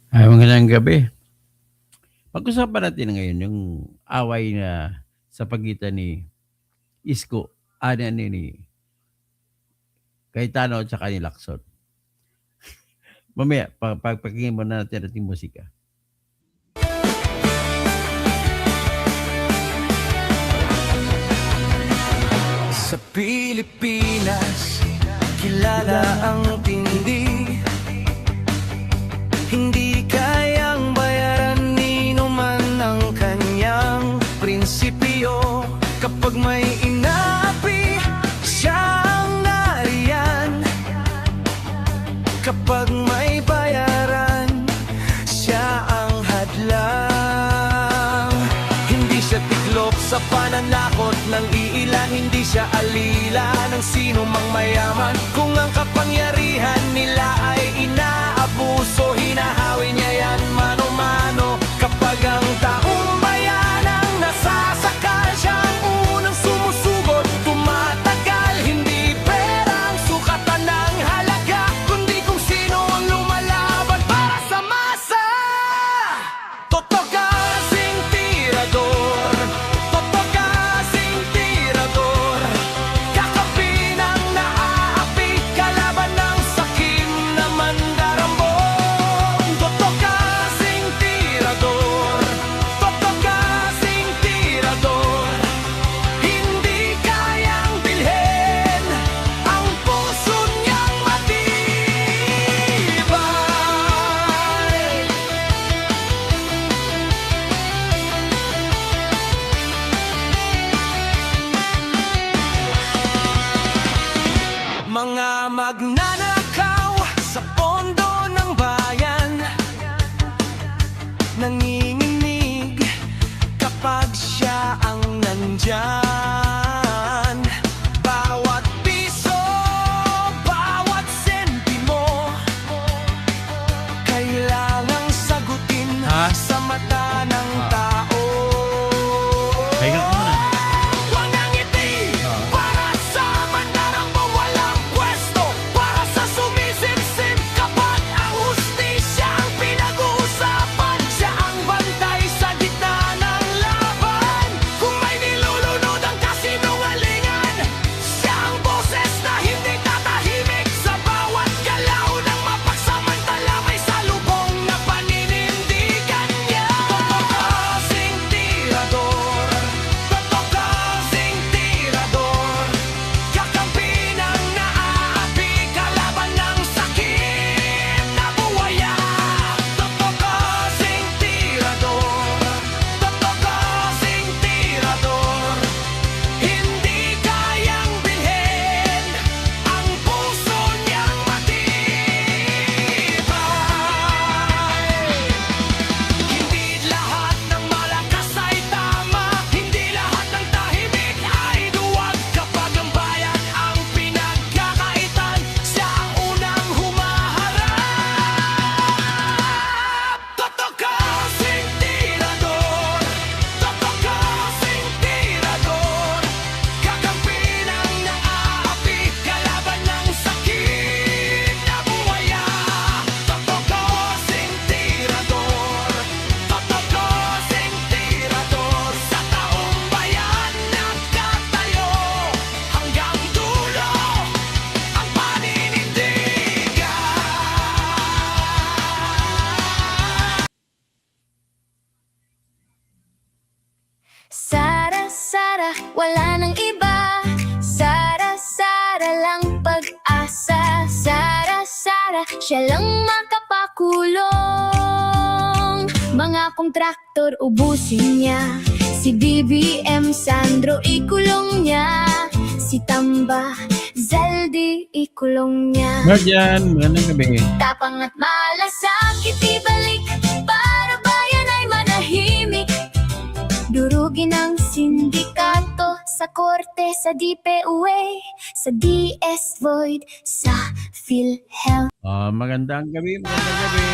Magandang gabi. Pag-usapan natin ngayon yung away na sa pagitan ni Isko, ni Cayetano at saka ni Lacson. Mamaya pakinggan muna natin ating musika. Sa Pilipinas, kilala ang tindi. Hindi kayang bayaran ni numan ang kanyang prinsipyo. Kapag may inaapi, siya ang nariyan. Kapag may bayaran, siya ang hadlang. Hindi siya tiklop sa pananakot ng iilan. Hindi siya alila ng sino mang mayaman. Kung ang kapangyarihan nila ay inaabuso, hinahawi niya yan mano-mano. Kapag ang taong bayan ang nasasakal, siya ang unang sumusugot, tumatagal. Hindi perang sukatan ng halaga, kundi kung sino ang lumalaban para sa masa. Totoo kasing tirador, totoo kasing tirador. Kakampi ng naaapi, kalaban ng sakim na mandarambong. Totoo kasing tirador, totoo kasing tirador. Hindi kayang bilhin ang puso niyang matibay. Mga magnanakaw sa pondo ng bayan, nanginginig kapag siya ang nandyan. Bawat piso, bawat sentimo, kailangang sagutin sa mata ng tao. Pahinga ka muna. Walang ngiti para sa mandarambong walang pwesto, para sa sumisipsip kapag ang hustisya ang pinag-uusapan. Siya ang bantay sa gitna ng laban. Kung may nilulunod ang kasinungalingan, siya ang boses na hindi tatahimik. Sa bawat galaw ng mapagsamantala, may salubong na paninindigan niya. Totoo kasing tirador, totoo kasing tirador. Kakampi ng naaapi, kalaban ng sakit na buwaya. Totoo kasing tirador, totoo kasing tirador. Hindi kayang bilhin ang puso niyang matibay. Hindi lahat ng malakas ay tama, hindi lahat ng tahimik ay duwag. Kapag ang bayan ang pinagkakaitan, siya ang unang humaharap. Totoo kasing tirador, totoo kasing tirador. Kakampi ng naaapi, kalaban ng sakit na buwaya. Totoo kasing tirador, totoo kasing tirador. Sa taong bayan nagkatayo, hanggang dulo ang paninindigan. Sara, Sara, wala nang iba. Sara, Sara lang pag-asa. Sara, Sara, siya lang makapakulong. Mga kontraktor ubusin niya. Si BBM Sandro ikulong niya. Si Tamba Zaldi ikulong niya. Guardian, magandang gabi. Tapang at malasakit ibalik para bayan ay manahimik. Durugin ang sindikato sa korte, sa DPUA, sa DS Void, sa PhilHealth. Magandang gabi, magandang gabi.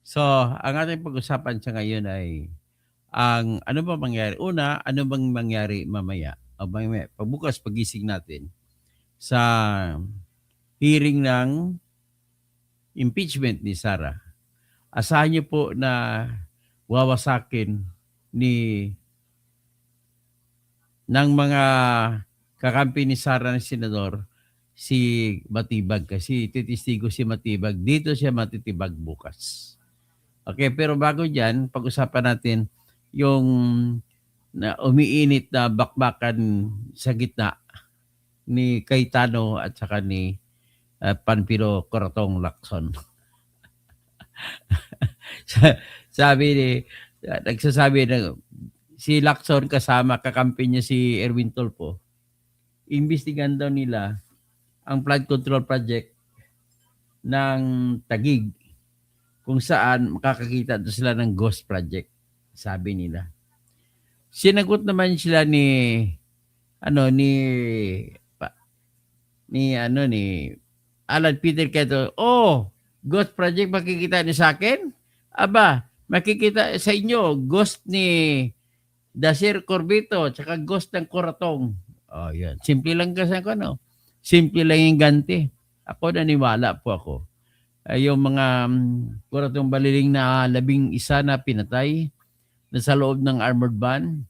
So, ang ating pag-usapan sa ngayon ay ang ano ba mangyari? Una, ano bang mangyari mamaya? O mamaya, pagbukas, pagising natin sa hearing ng impeachment ni Sara, asahan niyo po na wawasakin ni ng mga kakampi ni Sara na senador si Matibag kasi titistigo si Matibag. Dito siya matitibag bukas. Okay, pero bago diyan, pag-usapan natin yung na umiinit na bakbakan sa gitna ni Cayetano at saka ni Panfilo Corotong Lacson. Sabi ni nagsasabi na si Lacson kasama kakampi niya si Erwin Tulfo, imbestigahan daw nila ang flood control project ng Taguig kung saan makakakita daw sila ng ghost project, sabi nila. Sinagot naman sila ni ni Alan Peter Queto, "Oh, ghost project makikita niyo sa akin? Aba, makikita sa inyo ghost ni Dasir Corbito tsaka ghost ng Corotong." Oh, yan. Simple lang kasi ako, simple lang yung ganti. Ako naniwala po ako. Yung mga Corotong Baliling na 11 na pinatay na sa loob ng armored van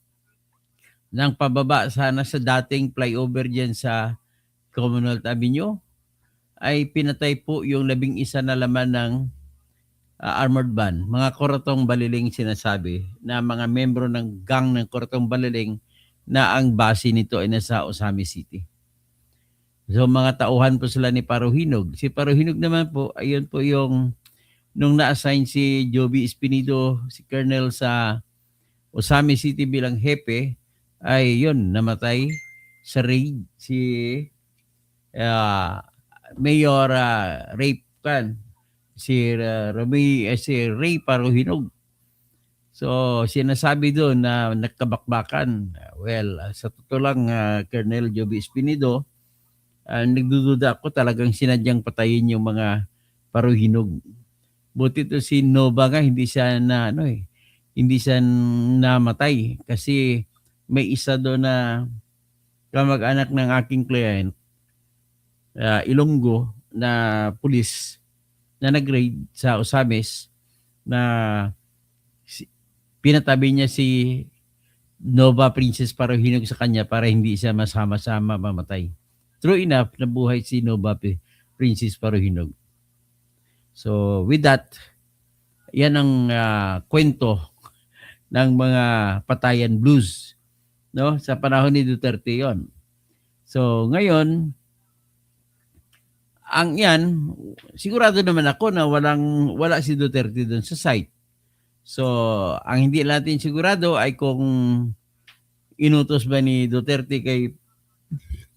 ng pababa sana sa dating flyover diyan sa Commonwealth Avenue ay pinatay po yung 11 na laman ng armored van. Mga Corotong Baliling sinasabi na mga membro ng gang ng Corotong Baliling na ang base nito ay nasa Osamis City. So mga tauhan po sila ni Paruhinog. Si Paruhinog naman po, ayun po yung nung na-assign si Joby Espinido, si Colonel sa Osamis City bilang hepe, ay yun, namatay sa raid si Mayor Ray si Ray Paruhinog. So sinasabi doon na nagkabakbakan. Well, sa totoo lang, Colonel Joby Espinido, nagdududa ako talagang sinadyang patayin yung mga Paruhinog. Buti to si Nova nga hindi siya hindi siya namatay kasi may isa doon na kamag-anak ng aking client, Ilonggo na pulis na nag-raid sa Osamis na pinatabi niya si Nova Princess Paruhinog sa kanya para hindi siya masama-sama mamatay. True enough, nabuhay si Nova Princess Paruhinog. So with that, yan ang kwento ng mga patayan blues, no? Sa panahon ni Duterte yon. So ngayon, ang yan, sigurado naman ako na wala si Duterte doon sa site. So ang hindi natin sigurado ay kung inutos ba ni Duterte kay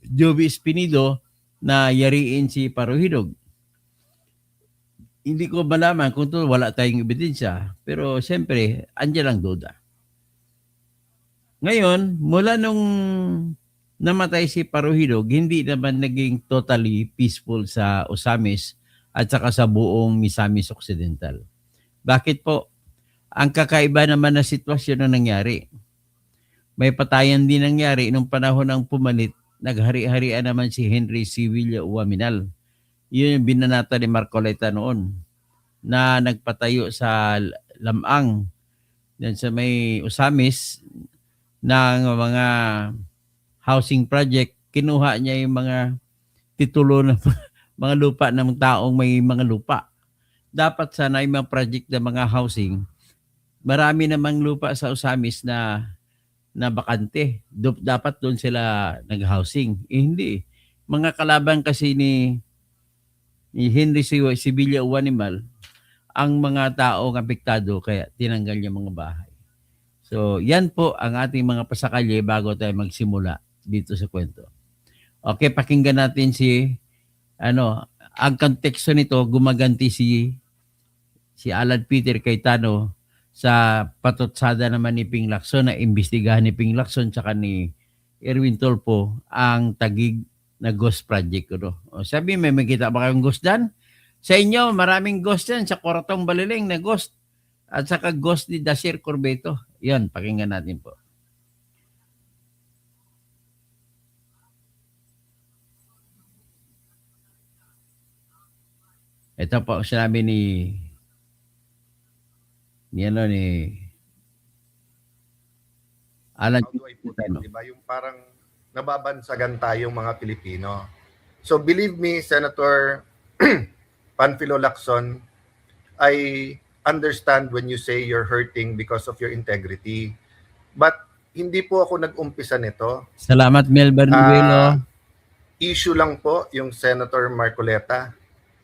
Joby Espinido na yariin si Paruhinog. Hindi ko malaman kung to wala tayong ebidensya. Pero siyempre, andyan lang duda. Ngayon, mula nung namatay si Paruhinog, hindi naman naging totally peaceful sa Osamis at saka sa buong Misamis Occidental. Bakit po? Ang kakaiba naman na sitwasyon na nangyari. May patayan din nangyari nung panahon ng pumalit, naghari-harian naman si Henry C. Villa Uaminal. Yun yung binanata ni Marcoleta noon na nagpatayo sa Lamang yan sa may Osamis ng mga housing project. Kinuha niya yung mga titulo ng mga lupa ng taong may mga lupa. Dapat sana yung mga project na mga housing, marami namang lupa sa Osamis na bakante. Dapat doon sila nag-housing. Hindi. Mga kalaban kasi ni Henry Sibilya Uanimal ang mga taong apektado kaya tinanggal niya mga bahay. So, yan po ang ating mga pasakalye bago tayo magsimula dito sa kwento. Okay, pakinggan natin ang konteksto nito, gumaganti si Alan Peter Cayetano sa patutsada naman ni Ping Lacson na imbestigahan ni Ping Lacson tsaka ni Erwin Tulfo ang Taguig na ghost project. Sabi, may makita ba kayong ghost dyan? Sa inyo, maraming ghost yan sa Corotong Baliling na ghost at saka ghost ni Dasir Corbito. Yan, pakinggan natin po. Ito po ang sinabi ni Alan How do I put it, Cayetano. di ba? Yung parang nababansagan tayong mga Pilipino. So believe me, Senator Panfilo Lacson, I understand when you say you're hurting because of your integrity. But hindi po ako nag-umpisa nito. Salamat, Mel Bernuelo. Issue lang po yung Senator Marcoleta.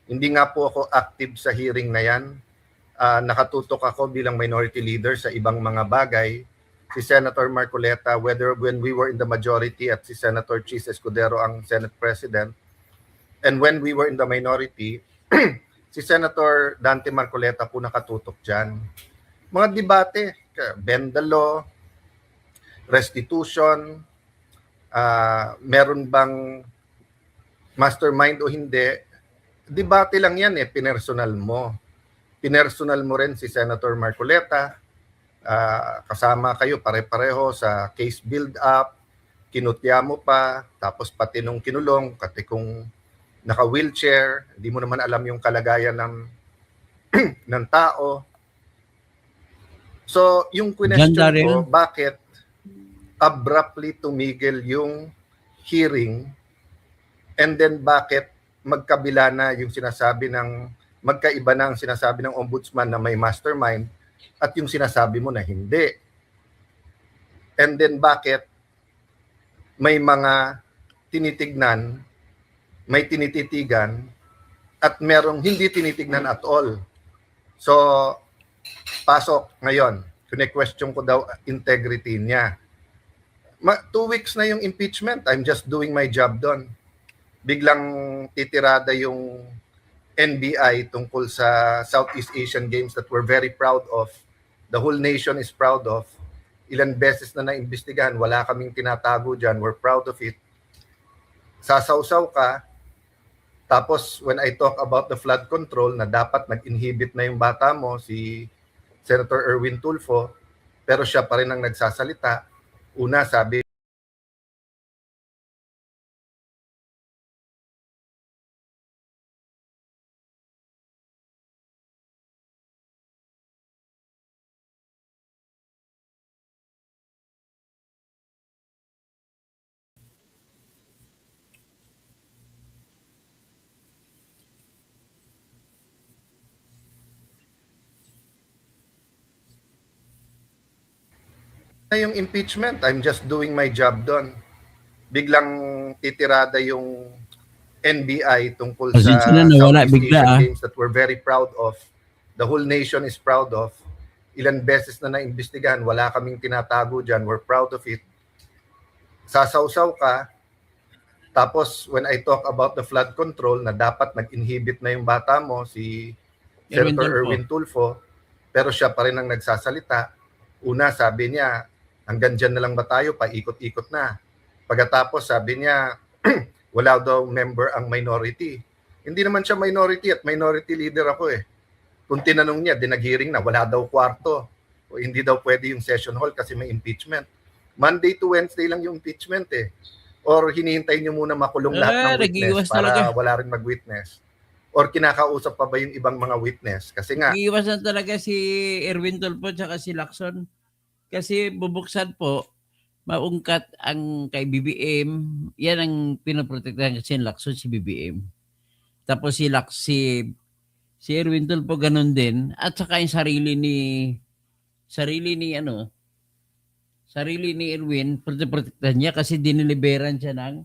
Hindi nga po ako active sa hearing na yan. Nakatutok ako bilang minority leader sa ibang mga bagay. Si Senator Marcoleta, whether when we were in the majority at si Senator Chis Escudero ang Senate President, and when we were in the minority, si Senator Dante Marcoleta po nakatutok dyan. Mga debate, bend the law, restitution, meron bang mastermind o hindi, debate lang yan pinersonal mo. Pinersonal mo rin si Senator Marcoleta, kasama kayo pare-pareho sa case build-up, kinutya mo pa, tapos pati nung kinulong, kati kung naka-wheelchair, hindi mo naman alam yung kalagayan ng tao. So, yung question ko, bakit abruptly tumigil yung hearing and then bakit magkabila na yung sinasabi magkaiba na ang sinasabi ng ombudsman na may mastermind at yung sinasabi mo na hindi. And then bakit may mga tinitignan, may tinititigan, at merong hindi tinitignan at all. So, pasok ngayon. Kine-question ko daw integrity niya. 2 weeks na yung impeachment. I'm just doing my job doon. Biglang titirada yung NBI tungkol sa Southeast Asian Games that we're very proud of. The whole nation is proud of. Ilan beses na naimbestigahan, wala kaming tinatago dyan. We're proud of it. Sasawsaw ka, tapos when I talk about the flood control na dapat nag-inhibit na yung bata mo, si Senator Erwin Tulfo, pero siya pa rin ang nagsasalita. Una, sabi na yung impeachment, I'm just doing my job doon. Biglang titirada yung NBI tungkol sa Southeast Asian Games that we're very proud of. The whole nation is proud of. Ilan beses na naimbestigahan, wala kaming tinatago dyan. We're proud of it. Sasawsaw ka, tapos when I talk about the flood control na dapat nag-inhibit na yung bata mo, si Senator Erwin Tulfo, pero siya pa rin ang nagsasalita. Una, sabi niya, hanggang dyan na lang ba tayo, paikot-ikot na. Pagkatapos, sabi niya, wala daw member ang minority. Hindi naman siya minority at minority leader ako Kung tinanong niya, dinag-hearing na, wala daw kwarto. O hindi daw pwede yung session hall kasi may impeachment. Monday to Wednesday lang yung impeachment Or hinihintay niyo muna makulong lahat ng witness para wala rin mag-witness. Or kinakausap pa ba yung ibang mga witness? Kasi nga, iiwasan talaga si Erwin Tulfo at si Lacson. Kasi bubuksan po, maungkat ang kay BBM, yan ang pinoprotektahan kasi yung Lacson, si BBM. Tapos si Erwin Tulfo ganun din, at saka yung sarili ni Erwin, protektahan niya kasi diniliberan siya ng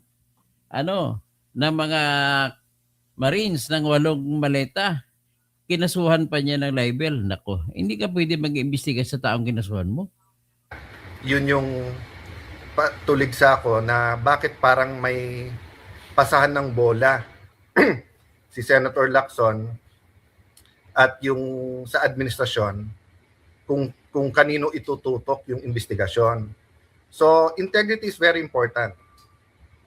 mga Marines ng 8 maleta. Kinasuhan pa niya ng libel. Nako, hindi ka pwede mag-imbestiga sa taong kinasuhan mo. Yun yung tulig sa ako na bakit parang may pasahan ng bola si Senator Lacson at yung sa administrasyon kung kanino itututok yung investigasyon. So, integrity is very important.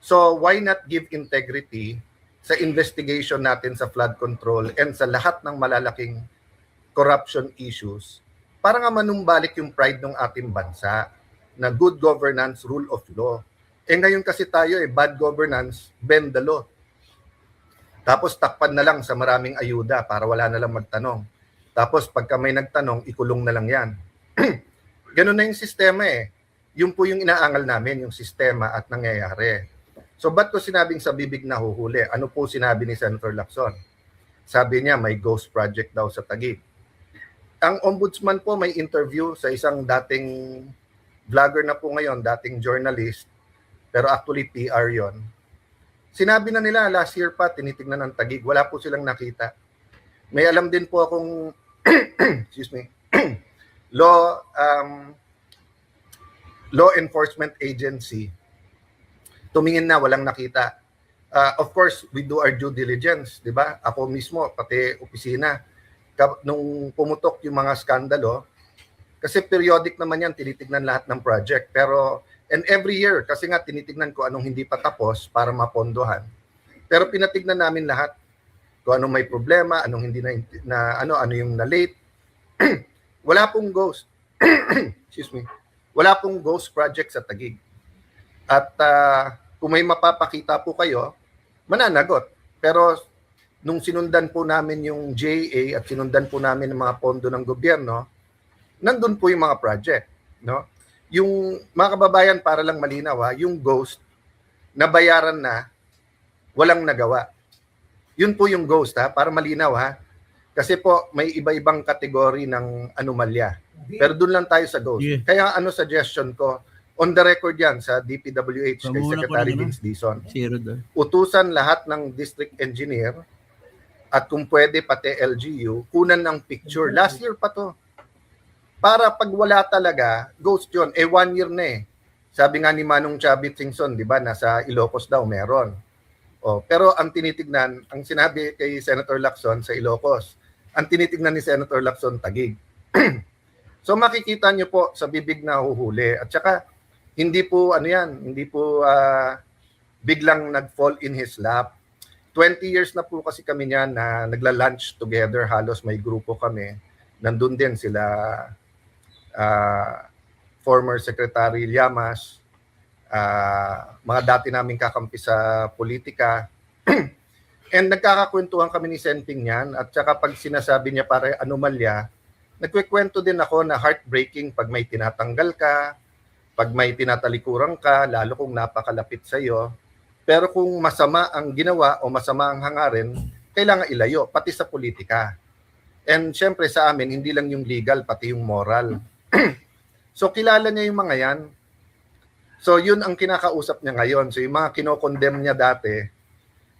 So, why not give integrity sa investigation natin sa flood control and sa lahat ng malalaking corruption issues para nga manumbalik yung pride ng ating bansa na good governance, rule of law. Ngayon kasi tayo bad governance, bend the law. Tapos takpan na lang sa maraming ayuda para wala na lang magtanong. Tapos pagka may nagtanong, ikulong na lang yan. Ganun na yung sistema eh. Yun po yung inaangal namin, yung sistema at nangyayari. So ba't ko sinabing sa bibig na huhuli? Ano po sinabi ni Senator Lacson? Sabi niya may ghost project daw sa Taguig. Ang ombudsman po may interview sa isang dating vlogger na po ngayon, dating journalist, pero actually PR yon. Sinabi na nila last year pa, tinitignan ng Taguig, wala po silang nakita. May alam din po akong excuse me, law enforcement agency, tumingin na, walang nakita. Of course, we do our due diligence, di ba? Ako mismo, pati opisina, nung pumutok yung mga skandalo, kasi periodic naman yan, tinitignan lahat ng project. Pero, and every year, kasi nga tinitignan ko anong hindi pa tapos para mapondohan. Pero pinatignan namin lahat kung anong may problema, anong hindi ano yung na-late. Wala pong ghost. Excuse me. Wala pong ghost project sa Taguig. At kung may mapapakita po kayo, mananagot. Pero nung sinundan po namin yung JA at sinundan po namin ang mga pondo ng gobyerno, nandun po yung mga project. No? Yung mga kababayan, para lang malinaw, yung ghost, nabayaran na, walang nagawa. Yun po yung ghost, para malinaw. Kasi po, may iba-ibang kategory ng anomalya. Pero doon lang tayo sa ghost. Yeah. Kaya suggestion ko, on the record yan sa DPWH kay Secretary Vince Dizon, Zero doon. utusan lahat ng district engineer at kung pwede pati LGU, kunan ng picture. Last year pa to. Para pag wala talaga, ghost yun. 1 year na eh. Sabi nga ni Manong Chavit Singson, di ba, nasa Ilocos daw meron. Pero ang tinitignan, ang sinabi kay Senator Lacson sa Ilocos, ang tinitignan ni Senator Lacson, Taguig. So makikita nyo po sa bibig na huhuli. At saka, hindi po biglang nag-fall in his lap. 20 years na po kasi kami niyan na nagla-lunch together, halos may grupo kami. Nandun din sila former Secretary Llamas, mga dati naming kakampi sa politika. And nagkakakwentuhan kami ni Senping niyan at saka pag sinasabi niya para anomalya, nagkikwento din ako na heartbreaking pag may tinatanggal ka, pag may tinatalikuran ka, lalo kung napakalapit sa iyo. Pero kung masama ang ginawa o masama ang hangarin, kailangan ilayo, pati sa politika. And syempre sa amin, hindi lang yung legal, pati yung moral. So kilala niya yung mga yan. So yun ang kinakausap niya ngayon. So yung mga kinokondemn niya dati,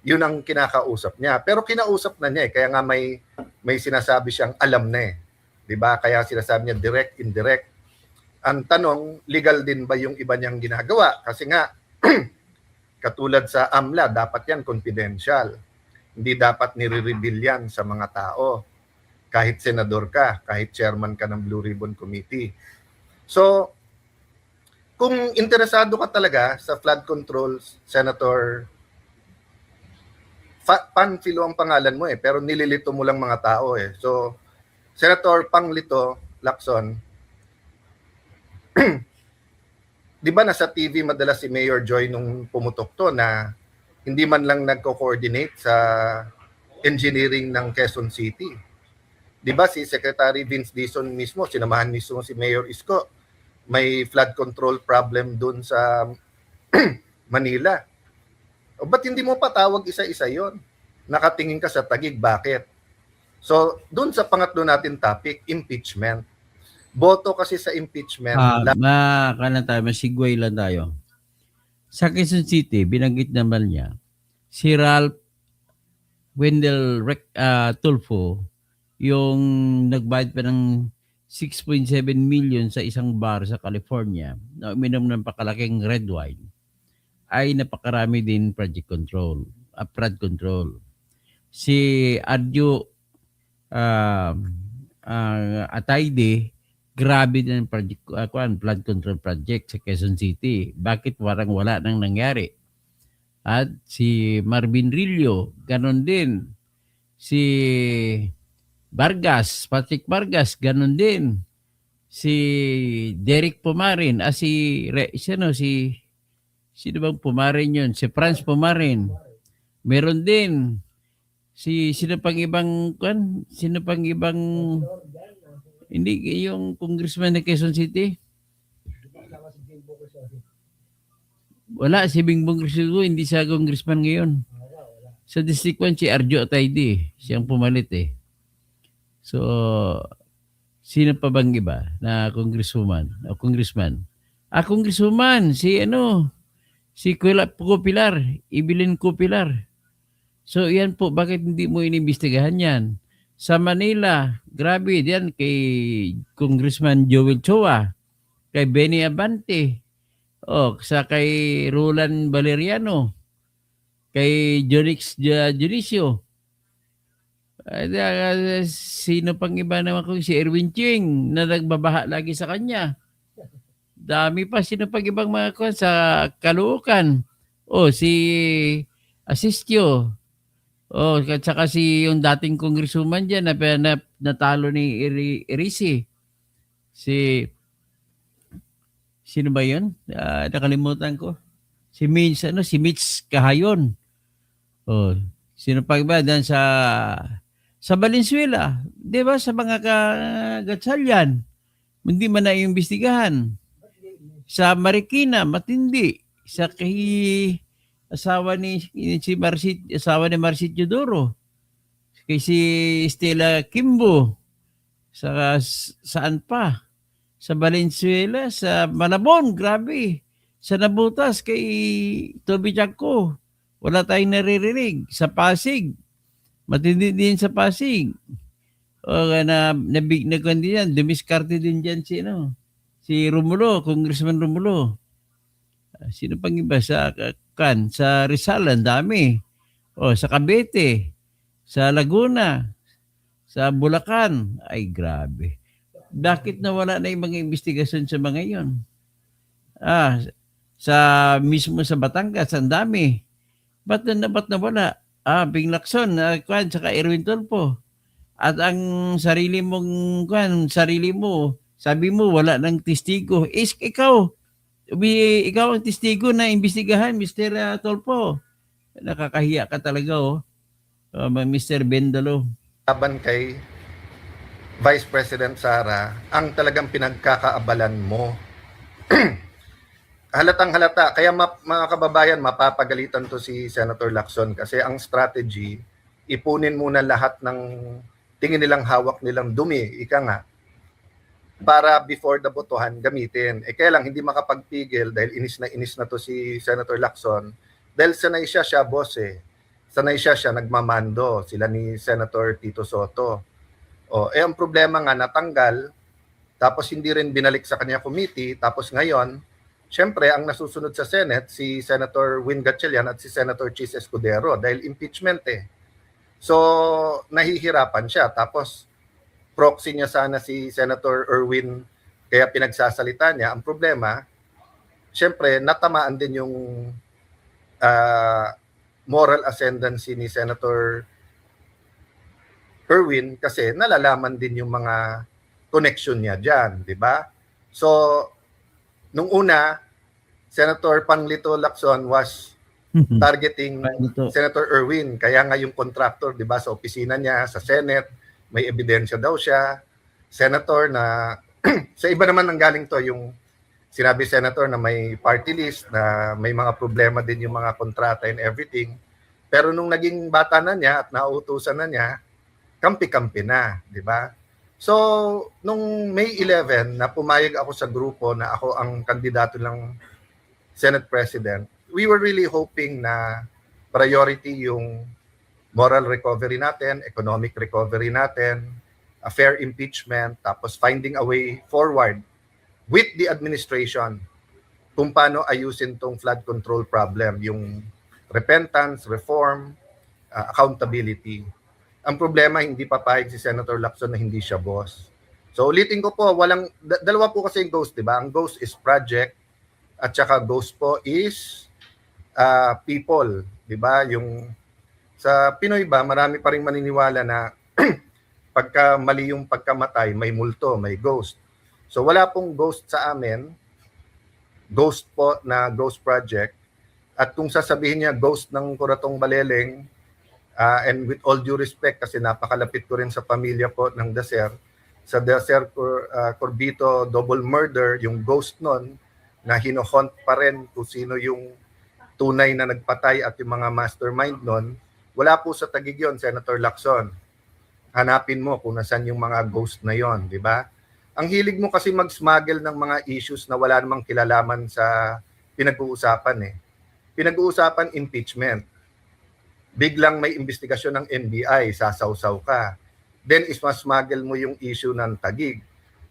yun ang kinakausap niya. Pero kinausap na niya kaya nga may sinasabi siyang alam na eh. 'Di ba? Kaya sinasabi niya direct, indirect. Ang tanong, legal din ba yung iba niyang ginagawa? Kasi nga, katulad sa AMLA, dapat yan confidential. Hindi dapat nire-reveal yan sa mga tao. Kahit senador ka, kahit chairman ka ng Blue Ribbon Committee. So, kung interesado ka talaga sa flood control, Senator, Panfilo ang pangalan mo pero nililito mo lang mga tao So, Senator Panglito Lacson, di ba nasa TV madalas si Mayor Joy nung pumutok to na hindi man lang nagko-coordinate sa engineering ng Quezon City. Di ba si Secretary Vince Dizon mismo, sinamahan mismo si Mayor Isko, may flood control problem dun sa Manila. O ba't hindi mo patawag isa-isa yon? Nakatingin ka sa Taguig, bakit? So, dun sa pangatlo natin topic, impeachment. Boto kasi sa impeachment. Masigway lang tayo. Sa Quezon City, binanggit naman niya, si Ralph Wendell Tulfo, yung nagbayad pa ng 6.7 million sa isang bar sa California na uminom ng pakalaking red wine, ay napakarami din flood control. Si Adjo Atayde, grabe din ang flood control project sa Quezon City. Bakit parang wala nang nangyari? At si Marvin Rillo, ganon din. Si Patrick Vargas, ganon din. Si Derek Pumarin, sino bang Pumarin yun? Si Franz Pumarin. Meron din. Sino pang ibang kwan? Sino pang ibang hindi yung congressman ng Quezon City? Wala si Bingbong Resigo, hindi siya congressman ngayon. Sa District 1 si Arjo Atayde, siyang pumalit eh. So sino pa bang iba na congresswoman o congressman? Congresswoman si Pilar, Evelyn Pilar. So yan po, bakit hindi mo inimbestigahan yan? Sa Manila, grabe yan kay Congressman Joel Choa, kay Benny Abante, sa kay Roland Valeriano, kay Jonix Junicio. Sino pang iba naman ko? Si Erwin Ching na nagbabaha lagi sa kanya. Dami pa. Sino pang ibang mga kwan sa Caloocan? Si Asistio. At saka yung dating congresswoman dyan na natalo ni Irisi. Sino ba yun? Nakalimutan ko. Si Mitch Kahayon. Sino pa ba dyan sa Valenzuela? Di ba sa mga kagatsalyan? Hindi man na iimbestigahan. Sa Marikina, matindi. Sa asawa ni Marcit Teodoro. Kay si Stella Kimbo. Saan pa? Sa Valenzuela, sa Malabon, grabe. Sa Nabutas, kay Toby Jacko. Wala tayong naririnig. Sa Pasig, matindi din sa Pasig. Nagkuhan din yan. Dumiskarte din dyan si Romulo, Congressman Romulo. Sino pang iba sa Rizal, ang dami. Sa Cavite, sa Laguna, sa Bulacan. Ay, grabe. Bakit nawala na yung mga investigasyon sa mga yon? Mismo sa Batangas, ang dami. Ba't nawala? Bing Lacson, saka Erwin Tulfo. At ang sarili mo, sabi mo, wala ng testigo. Ikaw ang testigo na imbestigahan, Mr. Tulfo. Nakakahiya ka talaga, Mr. Bendalo. Laban kay Vice President Sara ang talagang pinagkakaabalan mo. Halatang halata. Kaya mga kababayan, mapapagalitan to si Senator Lacson kasi ang strategy, ipunin muna lahat ng tingin nilang hawak nilang dumi, ika nga, para before the botohan gamitin. Kaya lang hindi makapagpigil dahil inis na to si Senator Lacson dahil sanay siya boss eh. Sanay siya nagmamando, sila ni Senator Tito Soto. Ang problema nga natanggal, tapos hindi rin binalik sa kanya committee, tapos ngayon, syempre ang nasusunod sa Senate, si Senator Win Gatchalian at si Senator Chis Escudero dahil impeachment eh. So, nahihirapan siya. Tapos, proxy niya sana si Senator Erwin, kaya pinagsasalita niya. Ang problema, syempre, natamaan din yung moral ascendancy ni Senator Erwin kasi nalalaman din yung mga connection niya dyan, di ba? So, nung una, Senator Panglito Lacson was targeting Senator Erwin. Kaya nga yung contractor, di ba, sa opisina niya, sa Senate, may ebidensya daw siya. Senator na, sa iba naman nanggaling to, yung sinabi Senator na may party list, na may mga problema din yung mga kontrata and everything. Pero nung naging bata na niya at nauutusan na niya, kampi-kampi na, di ba? So, nung May 11, na pumayag ako sa grupo na ako ang kandidato ng Senate President, we were really hoping na priority yung moral recovery natin, economic recovery natin, a fair impeachment, tapos finding a way forward with the administration kung paano ayusin tong flood control problem, yung repentance, reform, accountability. Ang problema, hindi papayag si Senator Lacson na hindi siya boss. So ulitin ko po, dalawa po kasi yung ghost, di ba? Ang ghost is project at saka ghost po is people, di ba? Yung sa Pinoy ba, marami pa rin maniniwala na pagka mali yung pagkamatay, may multo, may ghost. So wala pong ghost sa amin, ghost po na ghost project. At kung sasabihin niya ghost ng Kuratong Baleleng, And with all due respect, kasi napakalapit ko rin sa pamilya po ng Dacer, sa Dacer Corbito double murder, yung ghost nun, na hinohunt pa rin kung sino yung tunay na nagpatay at yung mga mastermind nun, wala po sa Taguig yun, Senator Lacson. Hanapin mo kung nasan yung mga ghost na yon, di ba? Ang hilig mo kasi mag-smuggle ng mga issues na wala namang kilalaman sa pinag-uusapan eh. Pinag-uusapan impeachment. Biglang may investigasyon ng NBI, sasawsaw ka. Then isma-smuggle mo yung issue ng Taguig.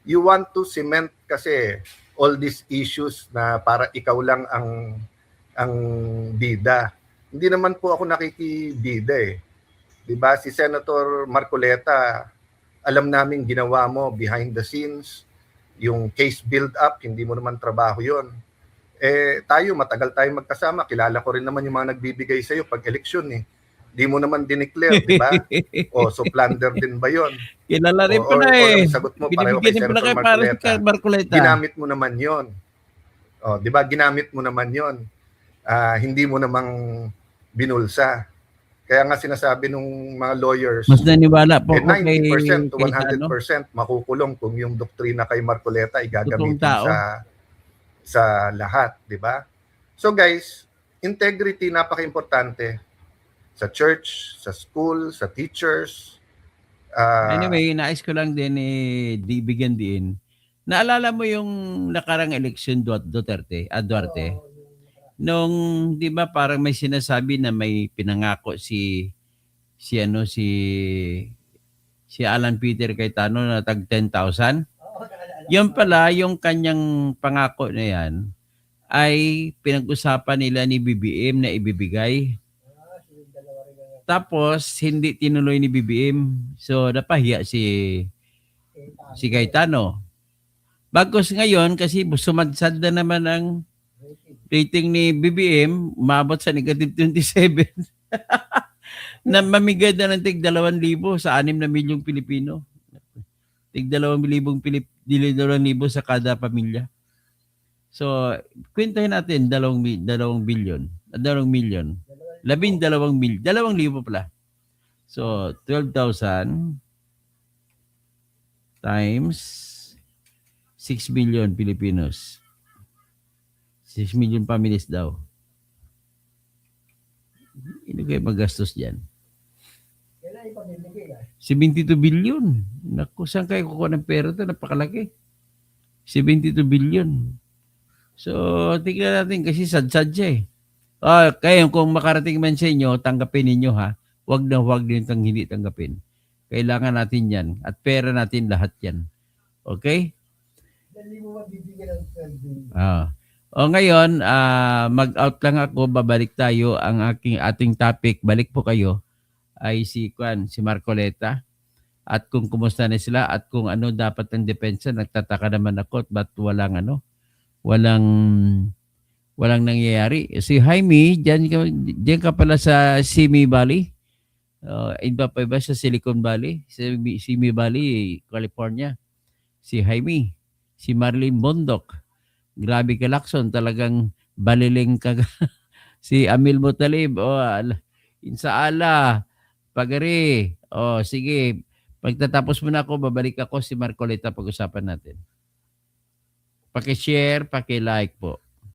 You want to cement kasi all these issues na para ikaw lang ang bida. Hindi naman po ako nakikibida eh. 'Di ba si Senator Marcoleta, alam namin ginawa mo behind the scenes, yung case build up, hindi mo naman trabaho 'yon. Tayo matagal tayong magkasama, kilala ko rin naman yung mga nagbibigay sa iyo pag eleksyon eh. Di mo naman dineclare, 'di ba? So plunder din ba 'yon? Kilala rin po na ang sagot mo pareho kay Binibigyan din po na Senator kay para Marcoleta. kay Marcoleta. Ginamit mo naman 'yon. 'Di ba? Ginamit mo naman 'yon. Hindi mo namang binulsa. Kaya nga sinasabi nung mga lawyers, Mas naniwala po ako 90% to kay 100% makukulong kung yung doktrina kay Marcoleta ay Totoong gagamitin tao. sa lahat, di ba? So guys, integrity napaka-importante sa church, sa school, sa teachers. Anyway, nais ko lang din bigyan din. Naalala mo yung nakarang election Duarte? Nung 'di ba parang may sinasabi na may pinangako si Alan Peter Cayetano na tag 10,000. Yun pala yung kanyang pangako na yan ay pinag-usapan nila ni BBM na ibibigay. Tapos hindi tinuloy ni BBM. So napahiya si Cayetano. Bagkus ngayon kasi sumadsad na naman ang rating ni BBM, umabot sa negative 27. Na mamigay na ng tig 2,000 sa 6 na milyong Pilipino. Tig 2,000 sa kada pamilya. So, kwentahin natin 2 billion, 2 milyon. 12 milyon, 2,000 pala. So, 12,000 times 6 billion Filipinos. 6 million families daw. Ano kayo magastos dyan? 72 billion. Naku, saan kayo kukuha ng pera ito? Napakalaki. 72 billion. So, tingnan natin kasi sad-sad siya eh. Kayo, kung makarating man sa inyo, tanggapin ninyo ha. Huwag din hindi tanggapin. Kailangan natin yan. At pera natin lahat yan. Okay? Ngayon, mag-out lang ako, babalik tayo. Ang ating topic, balik po kayo, ay si Marcoleta. At kung kumusta na sila at kung ano dapat ang depensa, nagtataka naman ako at ba't walang nangyayari. Si Jaime, diyan ka pala sa Simi Valley. Iba sa Silicon Valley, Simi Valley, California. Si Jaime, si Marlene Bondok. Grabe ka, Lacson, talagang baliling ka. Si Amil Mutalib, Insaala, Pagari. Sige, pagtatapos mo na ako, babalik ako si Marcoleta, pag-usapan natin. Paki-share, paki-like po.